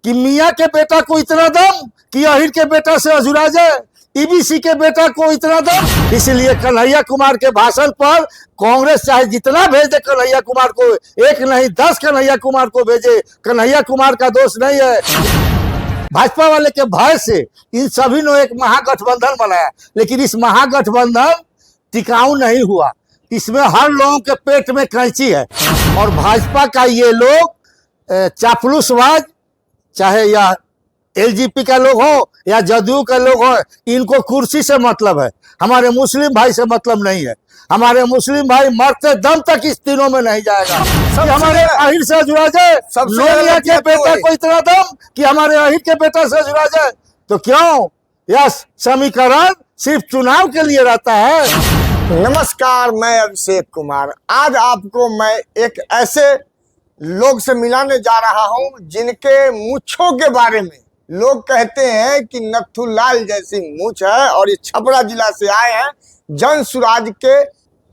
कि मियाँ के बेटा को इतना दम कि अहिर के बेटा से अजुरा जाए, ईबीसी के बेटा को इतना दम। इसलिए कन्हैया कुमार के भाषण पर कांग्रेस चाहे जितना भेज दे कन्हैया कुमार को, एक नहीं 10 कन्हैया कुमार को भेजे, कन्हैया कुमार का दोष नहीं है। भाजपा वाले के भय से इन सभी ने एक महागठबंधन बनाया, लेकिन इस महागठबंधन टिकाऊ नहीं हुआ। इसमें हर लोगों के पेट में कैंची है और भाजपा का ये लोग चापलूसबाज, चाहे या एलजेपी का लोग हो या जदयू का लोग हो, इनको कुर्सी से मतलब है, हमारे मुस्लिम भाई से मतलब नहीं है। हमारे मुस्लिम भाई मरते दम तक इस तीनों में नहीं जाएगा कि हमारे अहिर से जुड़ा जाए, लोनिया के बेटा को इतना दम कि हमारे अहिर के बेटा से जुड़ा जाए। तो क्यों यह समीकरण सिर्फ चुनाव के लिए रहता है। नमस्कार, मैं अभिषेक कुमार। आज आपको मैं एक ऐसे लोग से मिलाने जा रहा हूं जिनके मूंछों के बारे में लोग कहते हैं कि नथुलाल जैसी मूंछ है, और ये छपरा जिला से आए हैं। जन सुराज के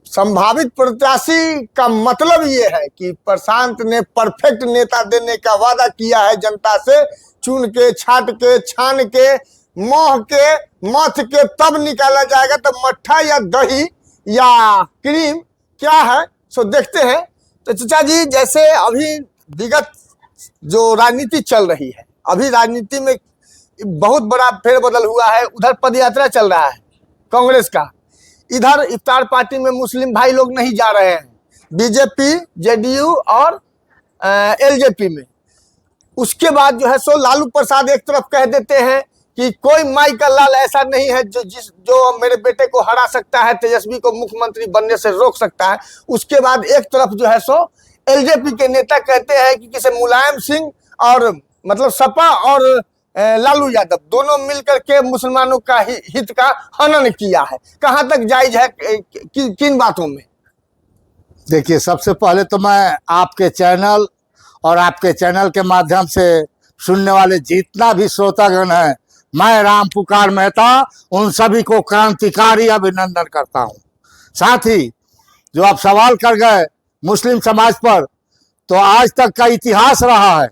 संभावित प्रत्याशी का मतलब ये है कि प्रशांत ने परफेक्ट नेता देने का वादा किया है जनता से। चुन के, छाट के, छान के, मोह के, मथ के तब निकाला जाएगा, तब मट्ठा या दही या क्रीम क्या है सो देखते हैं। तो चाचा जी, जैसे अभी विगत जो राजनीति चल रही है, अभी राजनीति में बहुत बड़ा फेरबदल हुआ है। उधर पदयात्रा चल रहा है कांग्रेस का, इधर इफ्तार पार्टी में मुस्लिम भाई लोग नहीं जा रहे हैं, बीजेपी, जेडीयू और एलजेपी में। उसके बाद जो है सो लालू प्रसाद एक तरफ कह देते हैं कि कोई माई का लाल ऐसा नहीं है जो मेरे बेटे को हरा सकता है, तेजस्वी को मुख्यमंत्री बनने से रोक सकता है। उसके बाद एक तरफ जो है सो एलजेपी के नेता कहते हैं कि किसी मुलायम सिंह और मतलब सपा और लालू यादव दोनों मिलकर के मुसलमानों का हित का हनन किया है। कहां तक जायज है, किन बातों में? देखिए, सबसे पहले तो मैं आपके चैनल और आपके चैनल के माध्यम से सुनने वाले जितना भी श्रोतागण है, मैं राम पुकार मेहता उन सभी को क्रांतिकारी अभिनंदन करता हूं। साथ ही जो आप सवाल कर गए मुस्लिम समाज पर, तो आज तक का इतिहास रहा है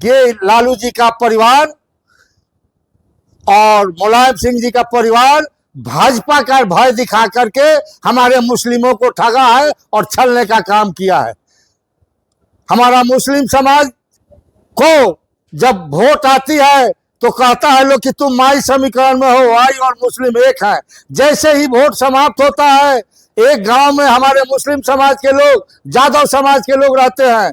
कि लालू जी का परिवार और मुलायम सिंह जी का परिवार भाजपा का भय दिखा करके हमारे मुस्लिमों को ठगा है और छलने का काम किया है। हमारा मुस्लिम समाज को जब वोट आती है तो कहता है लोग कि तुम माई समीकरण में हो, आई और मुस्लिम एक है। जैसे ही वोट समाप्त होता है, एक गांव में हमारे मुस्लिम समाज के लोग, यादव समाज के लोग रहते हैं,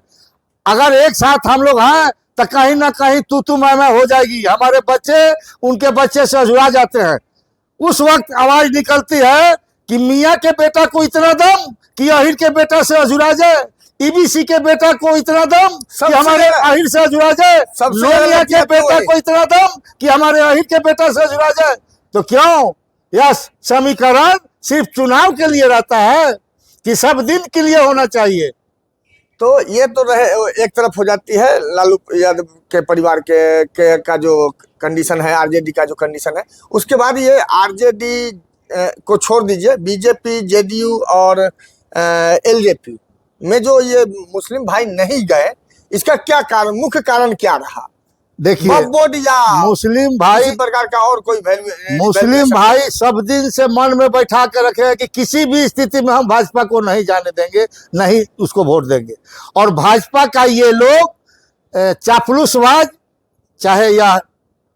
अगर एक साथ हम लोग हैं तो कहीं ना कहीं तू मैं हो जाएगी। हमारे बच्चे उनके बच्चे से जुड़ा जाते हैं। उस वक्त आवाज निकलती है कि मियाँ के बेटा को इतना दम कि अहिर के बेटा से अजुरा जाए, ईबीसी के बेटा को इतना दम कि हमारे अहिर से जुड़ा जाए, लोनिया के बेटा को इतना दम कि हमारे अहिर के बेटा से जुड़ा जाए। तो क्यों यह समीकरण सिर्फ चुनाव के लिए रहता है कि सब दिन के लिए होना चाहिए। तो ये तो रहे, एक तरफ हो जाती है लालू यादव के परिवार के का जो कंडीशन है, आरजेडी का जो कंडीशन है। उसके बाद ये आरजेडी को छोड़ दीजिए, बीजेपी, जेडीयू और एलजेपी में जो ये मुस्लिम भाई नहीं गए, इसका क्या कारण, मुख्य कारण क्या रहा? देखिए, मुस्लिम भाई प्रकार का और कोई मुस्लिम भाई सब दिन से मन में बैठा के रखे हैं कि किसी भी स्थिति में हम भाजपा को नहीं जाने देंगे, नहीं उसको वोट देंगे। और भाजपा का ये लोग चापलूसबाज, चाहे या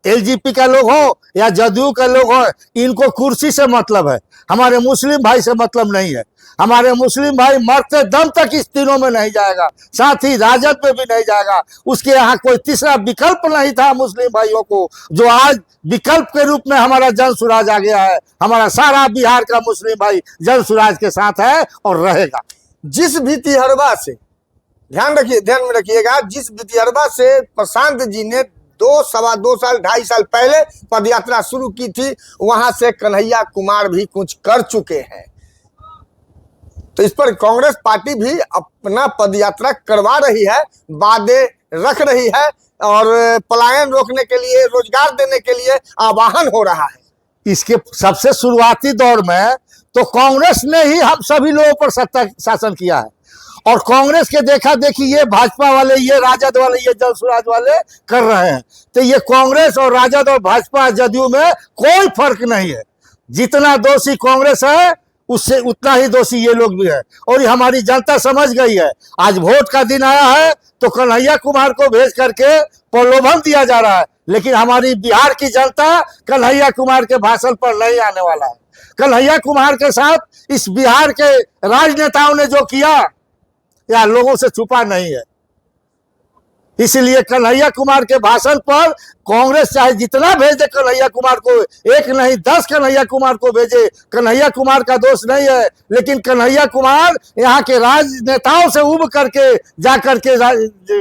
एलजेपी का लोग हो या जदयू का लोग हो, इनको कुर्सी से मतलब है, हमारे मुस्लिम भाई से मतलब नहीं है। हमारे मुस्लिम भाई मरते दम तक इस तीनों में नहीं जाएगा, साथ ही राजद में भी नहीं जाएगा। उसके यहाँ कोई तीसरा विकल्प नहीं था मुस्लिम भाइयों को, जो आज विकल्प के रूप में हमारा जन सुराज आ गया है। हमारा सारा बिहार का मुस्लिम भाई जन सुराज के साथ है और रहेगा। जिस भितिहरवा से, ध्यान में रखिएगा, जिस भितिहरवा से प्रशांत जी ने 2, सवा 2 साल, 2.5 साल पहले पदयात्रा शुरू की थी, वहां से कन्हैया कुमार भी कुछ कर चुके हैं। तो इस पर कांग्रेस पार्टी भी अपना पदयात्रा करवा रही है, वादे रख रही है और पलायन रोकने के लिए, रोजगार देने के लिए आह्वान हो रहा है। इसके सबसे शुरुआती दौर में तो कांग्रेस ने ही हम सभी लोगों पर सत्ता शासन किया है और कांग्रेस के देखा देखी ये भाजपा वाले, ये राजद वाले, ये जन स्वराज वाले कर रहे हैं। तो ये कांग्रेस और राजद और भाजपा जदयू में कोई फर्क नहीं है। जितना दोषी कांग्रेस है उससे उतना ही दोषी ये लोग भी है, और ये हमारी जनता समझ गई है। आज वोट का दिन आया है तो कन्हैया कुमार को भेज करके प्रलोभन दिया जा रहा है, लेकिन हमारी बिहार की जनता कन्हैया कुमार के भाषण पर नहीं आने वाला है। कन्हैया कुमार के साथ इस बिहार के राजनेताओं ने जो किया या लोगों से छुपा नहीं है। इसलिए कन्हैया कुमार के भाषण पर कांग्रेस चाहे जितना भेज दे कन्हैया कुमार को, एक नहीं 10 कन्हैया कुमार को भेजे, कन्हैया कुमार का दोष नहीं है। लेकिन कन्हैया कुमार यहाँ के राजनेताओं से उब करके जा करके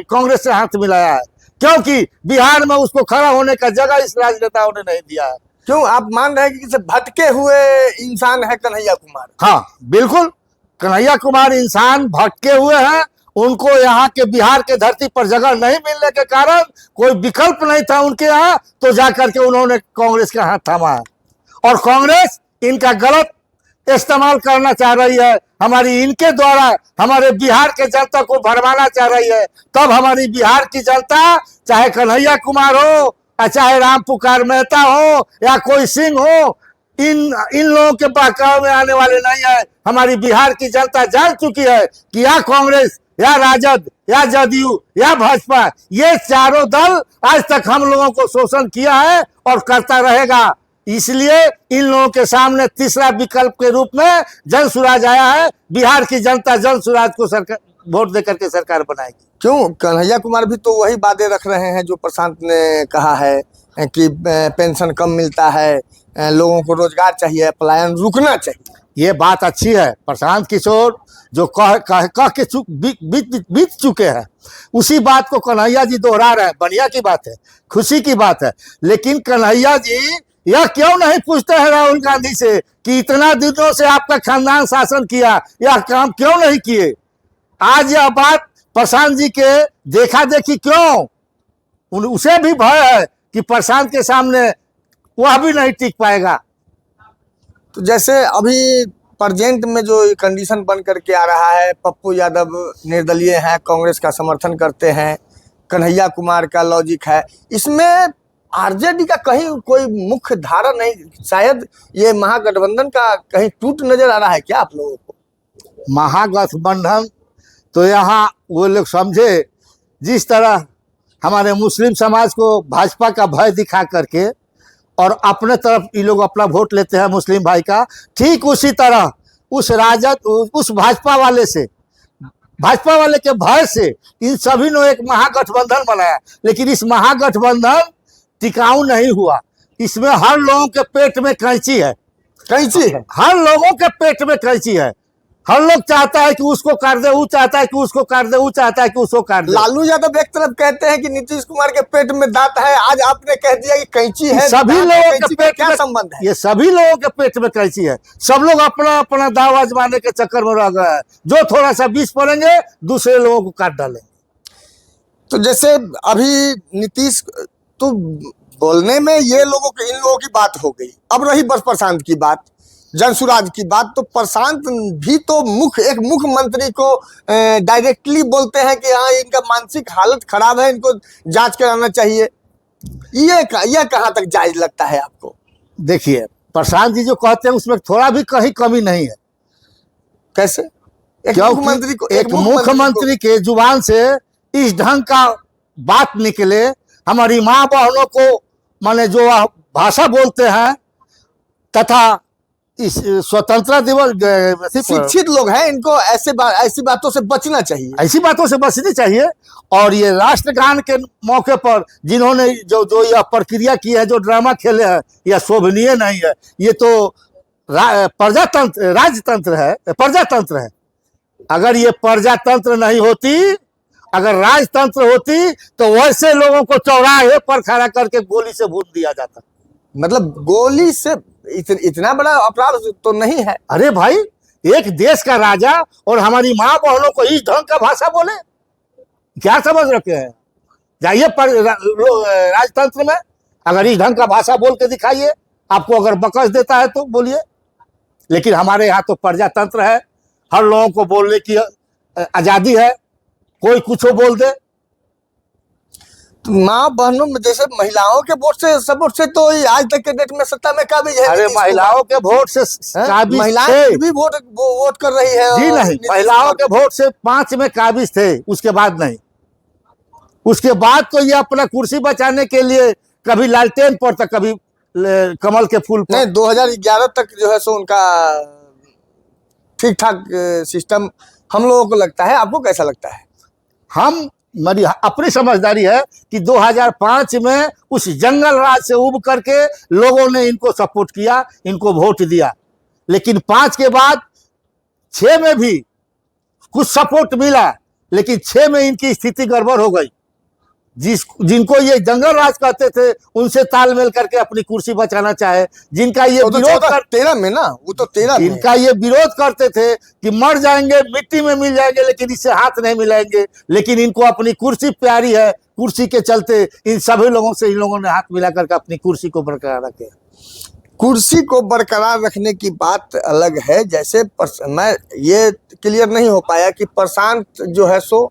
कांग्रेस से हाथ मिलाया है, क्योंकि बिहार में उसको खड़ा होने का जगह इस राजनेताओं ने नहीं दिया है। क्यों आप मान रहे हैं कि किसी भटके हुए इंसान है कन्हैया कुमार? हाँ बिल्कुल, कन्हैया कुमार इंसान भटके हुए हैं। उनको यहाँ के बिहार के धरती पर जगह नहीं मिलने के कारण कोई विकल्प नहीं था उनके यहाँ, तो जाकर के उन्होंने कांग्रेस का हाथ थामा है। और कांग्रेस इनका गलत इस्तेमाल करना चाह रही है, हमारी इनके द्वारा हमारे बिहार के जनता को भरमाना चाह रही है। तब हमारी बिहार की जनता, चाहे कन्हैया कुमार हो, चाहे राम पुकार मेहता हो या कोई सिंह हो, इन लोगों के बहकावे में आने वाले नहीं है। हमारी बिहार की जनता जान चुकी है कि या कांग्रेस या राजद या जदयू या भाजपा, ये चारों दल आज तक हम लोगों को शोषण किया है और करता रहेगा। इसलिए इन लोगों के सामने तीसरा विकल्प के रूप में जन स्वराज आया है। बिहार की जनता जन स्वराज को सरकार वोट देकर के सरकार बनाएगी। क्यों कन्हैया कुमार भी तो वही वादे रख रहे हैं जो प्रशांत ने कहा है कि पेंशन कम मिलता है, लोगों को रोजगार चाहिए, पलायन रुकना चाहिए। ये बात अच्छी है। प्रशांत किशोर जो कह के बीत चुके हैं, उसी बात को कन्हैया जी दोहरा रहे हैं। बढ़िया की बात है, खुशी की बात है। लेकिन कन्हैया जी यह क्यों नहीं पूछते हैं राहुल गांधी से कि इतना दिनों से आपका खानदान शासन किया, यह काम क्यों नहीं किए? आज यह बात प्रशांत जी के देखा देखी क्यों? उसे भी भय है कि प्रशांत के सामने वह भी नहीं टिक पाएगा। तो जैसे अभी प्रेजेंट में जो कंडीशन बन करके आ रहा है, पप्पू यादव निर्दलीय हैं, कांग्रेस का समर्थन करते हैं, कन्हैया कुमार का लॉजिक है, इसमें आरजेडी का कहीं कोई मुख्य धारा नहीं, शायद ये महागठबंधन का कहीं टूट नजर आ रहा है क्या आप लोगों को? महागठबंधन तो यहाँ वो लोग समझे, जिस तरह हमारे मुस्लिम समाज को भाजपा का भय दिखा करके और अपने तरफ ये लोग अपना वोट लेते हैं मुस्लिम भाई का, ठीक उसी तरह उस राजद उस भाजपा वाले से, भाजपा वाले के भय से इन सभी ने एक महागठबंधन बनाया। लेकिन इस महागठबंधन टिकाऊ नहीं हुआ। इसमें हर लोगों के पेट में कैंची है, कैंची है, हर लोगों के पेट में कैंची है। हर लोग चाहता है कि उसको काट दे, वो चाहता है कि उसको काट दे, वो चाहता है कि उसको काट दे। लालू यादव एक तरफ कहते हैं कि नीतीश कुमार के पेट में दांत है, आज आपने कह दिया कि कैंची है। सभी लोगों के पेट क्या में संबंध है? ये सभी लोगों के पेट में कैंची है। सब लोग अपना अपना दाव आजमाने के चक्कर में रह गए हैं। जो थोड़ा सा बीच पड़ेंगे दूसरे लोगों को काट डालेंगे। तो जैसे अभी नीतीश तो बोलने में ये लोगों की, इन लोगों की बात हो गई, अब रही बस प्रशांत की बात, जन स्वराज की बात। तो प्रशांत भी तो एक मुख्यमंत्री को डायरेक्टली बोलते हैं कि हाँ इनका मानसिक हालत खराब है, इनको जांच कराना चाहिए। ये कहाँ तक जायज लगता है आपको? देखिए, प्रशांत जी जो कहते हैं उसमें थोड़ा भी कहीं कमी नहीं है। कैसे? एक मुख्यमंत्री के जुबान से इस ढंग का बात निकले, हमारी माँ बहनों को माने जो भाषा बोलते हैं, तथा इस स्वतंत्रता दिवस, शिक्षित लोग हैं, इनको ऐसी बातों से बचना चाहिए, ऐसी बातों से बचनी चाहिए। और ये राष्ट्रगान के मौके पर जिन्होंने जो यह प्रक्रिया की है, जो ड्रामा खेले हैं, यह शोभनीय नहीं है। ये तो प्रजातंत्र, राजतंत्र है, प्रजातंत्र है। अगर ये प्रजातंत्र नहीं होती, अगर राजतंत्र होती, तो वैसे लोगों को चौराहे पर खड़ा करके गोली से भून दिया जाता। मतलब गोली से इतना बड़ा अपराध तो नहीं है। अरे भाई, एक देश का राजा और हमारी माँ बहनों को इस ढंग का भाषा बोले, क्या समझ रखे हैं? जाइए राजतंत्र में, अगर इस ढंग का भाषा बोल के दिखाइए, आपको अगर बकस देता है तो बोलिए। लेकिन हमारे यहाँ तो प्रजातंत्र है, हर लोगों को बोलने की आजादी है, कोई कुछ बोल दे। तो माँ बहनों में जैसे महिलाओं के वोट से सपोर्ट से तो ये आज तक के डेट में सत्ता में काबिज है अरे नीतीश महिलाओं के वोट से कुमार। काबिज महिलाएं थे फिर भी वोट कर रही है। जी और नहीं, नीतीश महिलाओं कुमार के वोट से 5 में काबिज थे, उसके बाद नहीं। उसके बाद तो ये अपना कुर्सी बचाने के लिए कभी लालटेन पर तो कभी कमल के फूल पर। नहीं 2011 तक जो है सो उनका ठीक ठाक सिस्टम हम लोगों को लगता है। आपको कैसा लगता है? हम मेरी अपनी समझदारी है कि 2005 में उस जंगल राज से उब करके लोगों ने इनको सपोर्ट किया, इनको वोट दिया। लेकिन 5 के बाद 6 में भी कुछ सपोर्ट मिला, लेकिन 6 में इनकी स्थिति गड़बड़ हो गई। जिनको ये जंगल राज कहते थे उनसे तालमेल करके अपनी कुर्सी बचाना चाहे, जिनका ये विरोध कर 13 में ना, वो तो 13 में इनका ये विरोध करते थे कि मर जाएंगे मिट्टी में मिल जाएंगे लेकिन इससे हाथ नहीं मिलाएंगे, लेकिन इनको अपनी कुर्सी प्यारी है, कुर्सी के चलते इन सभी लोगों से इन लोगों ने हाथ मिला करके अपनी कुर्सी को बरकरार रखे। कुर्सी को बरकरार रखने की बात अलग है। जैसे मैं ये क्लियर नहीं हो पाया कि प्रशांत जो है सो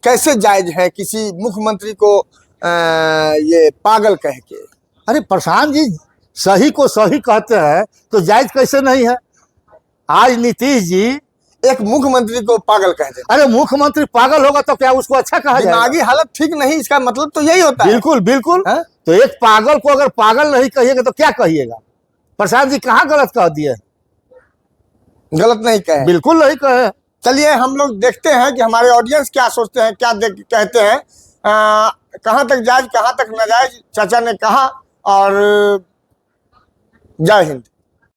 कैसे जायज है किसी मुख्यमंत्री को ये पागल कह के? अरे प्रशांत जी सही को सही कहते हैं तो जायज कैसे नहीं है? आज नीतीश जी एक मुख्यमंत्री को पागल कह देते। अरे मुख्यमंत्री पागल होगा तो क्या उसको अच्छा कहा जाएगा? दिमागी हालत ठीक नहीं, इसका मतलब तो यही होता है। बिल्कुल बिल्कुल। है? तो एक पागल को अगर पागल नहीं कहिएगा तो क्या कहिएगा? प्रशांत जी कहाँ गलत कह दिए? गलत नहीं कहे, बिल्कुल नहीं कहे। चलिए हम लोग देखते हैं कि हमारे ऑडियंस क्या सोचते हैं, क्या कहते हैं। कहाँ तक जायज कहाँ तक नाजायज चाचा ने कहा। और जय हिंद।